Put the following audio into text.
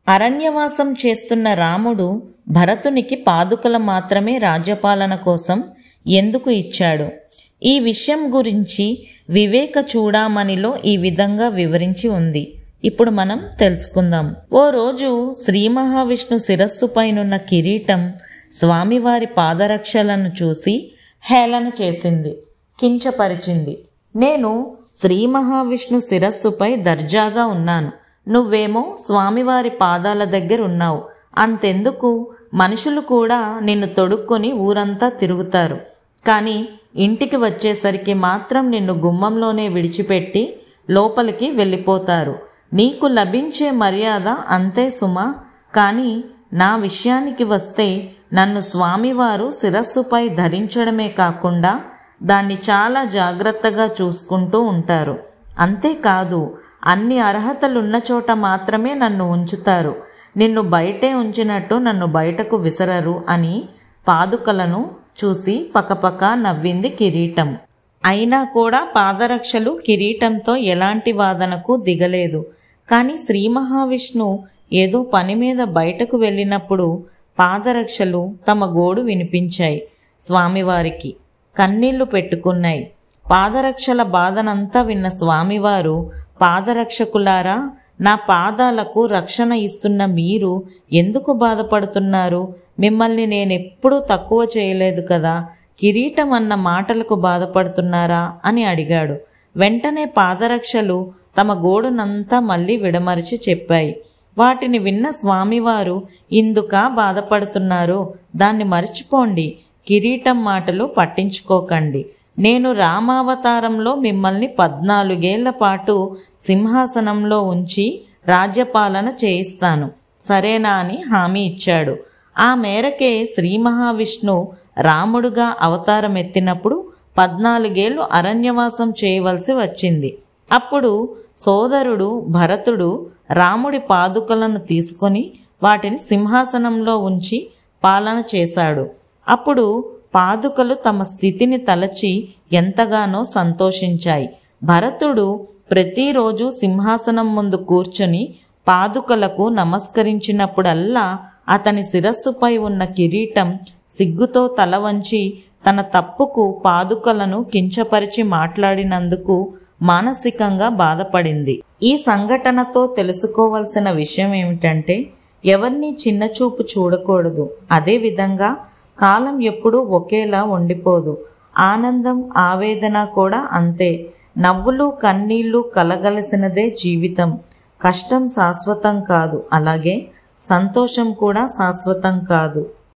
అరణ్యవాసం చేస్తున్న రాముడు భరతునికి పాదుకల మాత్రమే రాజ్యపాలన కోసం ఎందుకు ఇచ్చాడు? ఈ విషయం గురించి వివేక చూడామణిలో ఈ విధంగా వివరించి ఉంది. ఇప్పుడు మనం తెలుసుకుందాం. ఓ రోజు శ్రీ మహావిష్ణు శిరస్సుపైనున్న కిరీటం స్వామివారి పాదరక్షలను చూసి హేళన చేసింది, కించపరిచింది. నేను శ్రీ మహావిష్ణు శిరస్సుపై దర్జాగా ఉన్నాను, నువ్వేమో స్వామివారి పాదాల దగ్గర ఉన్నావు. అంతెందుకు, మనుషులు కూడా నిన్ను తొడుక్కొని ఊరంతా తిరుగుతారు, కానీ ఇంటికి వచ్చేసరికి మాత్రం నిన్ను గుమ్మంలోనే విడిచిపెట్టి లోపలికి వెళ్ళిపోతారు. నీకు లభించే మర్యాద అంతే సుమా. కానీ నా విషయానికి వస్తే నన్ను స్వామివారు శిరస్సుపై ధరించడమే కాకుండా దాన్ని చాలా జాగ్రత్తగా చూసుకుంటూ ఉంటారు. అంతేకాదు, అన్ని అర్హతలున్న చోట మాత్రమే నన్ను ఉంచుతారు. నిన్ను బయటే ఉంచినట్టు నన్ను బయటకు విసరరు అని పాదుకలను చూసి పకపక నవ్వింది కిరీటం. అయినా కూడా పాదరక్షలు కిరీటంతో ఎలాంటి వాదనకు దిగలేదు. కానీ శ్రీ మహావిష్ణు ఏదో పని మీద బయటకు వెళ్ళినప్పుడు పాదరక్షలు తమ గోడు వినిపించాయి. స్వామివారికి కన్నీళ్లు పెట్టుకున్నాయి. పాదరక్షల బాధనంతా విన్న స్వామివారు, పాదరక్షకులారా, నా పాదాలకు రక్షణ ఇస్తున్న మీరు ఎందుకు బాధపడుతున్నారు? మిమ్మల్ని నేనెప్పుడూ తక్కువ చేయలేదు కదా, కిరీటం అన్న మాటలకు బాధపడుతున్నారా అని అడిగాడు. వెంటనే పాదరక్షలు తమ గోడునంతా మళ్ళీ విడమరిచి చెప్పాయి. వాటిని విన్న స్వామివారు, ఇందుకా బాధపడుతున్నారు? దాన్ని మర్చిపోండి, కిరీటం మాటలు పట్టించుకోకండి. నేను రామావతారంలో మిమ్మల్ని 14 ఏళ్ల పాటు సింహాసనంలో ఉంచి రాజ్యపాలన చేయిస్తాను, సరేనా అని హామీ ఇచ్చాడు. ఆ మేరకే శ్రీ మహావిష్ణు రాముడుగా అవతారం ఎత్తినప్పుడు 14 ఏళ్లు అరణ్యవాసం చేయవలసి వచ్చింది. అప్పుడు సోదరుడు భరతుడు రాముడి పాదుకలను తీసుకొని వాటిని సింహాసనంలో ఉంచి పాలన చేశాడు. అప్పుడు పాదుకలు తమ స్థితిని తలచి ఎంతగానో సంతోషించాయి. భరతుడు ప్రతిరోజు సింహాసనం ముందు కూర్చొని పాదుకలకు నమస్కరించినప్పుడల్లా అతని శిరస్సుపై ఉన్న కిరీటం సిగ్గుతో తల వంచి తన తప్పుకు పాదుకలను కించపరిచి మాట్లాడినందుకు మానసికంగా బాధపడింది. ఈ సంఘటనతో తెలుసుకోవలసిన విషయం ఏమిటంటే, ఎవరిని చిన్నచూపు చూడకూడదు. అదేవిధంగా కాలం ఎప్పుడూ ఒకేలా ఉండిపోదు. ఆనందం, ఆవేదన కూడా అంతే. నవ్వులు, కన్నీళ్లు కలగలసినదే జీవితం. కష్టం శాశ్వతం కాదు, అలాగే సంతోషం కూడా శాశ్వతం కాదు.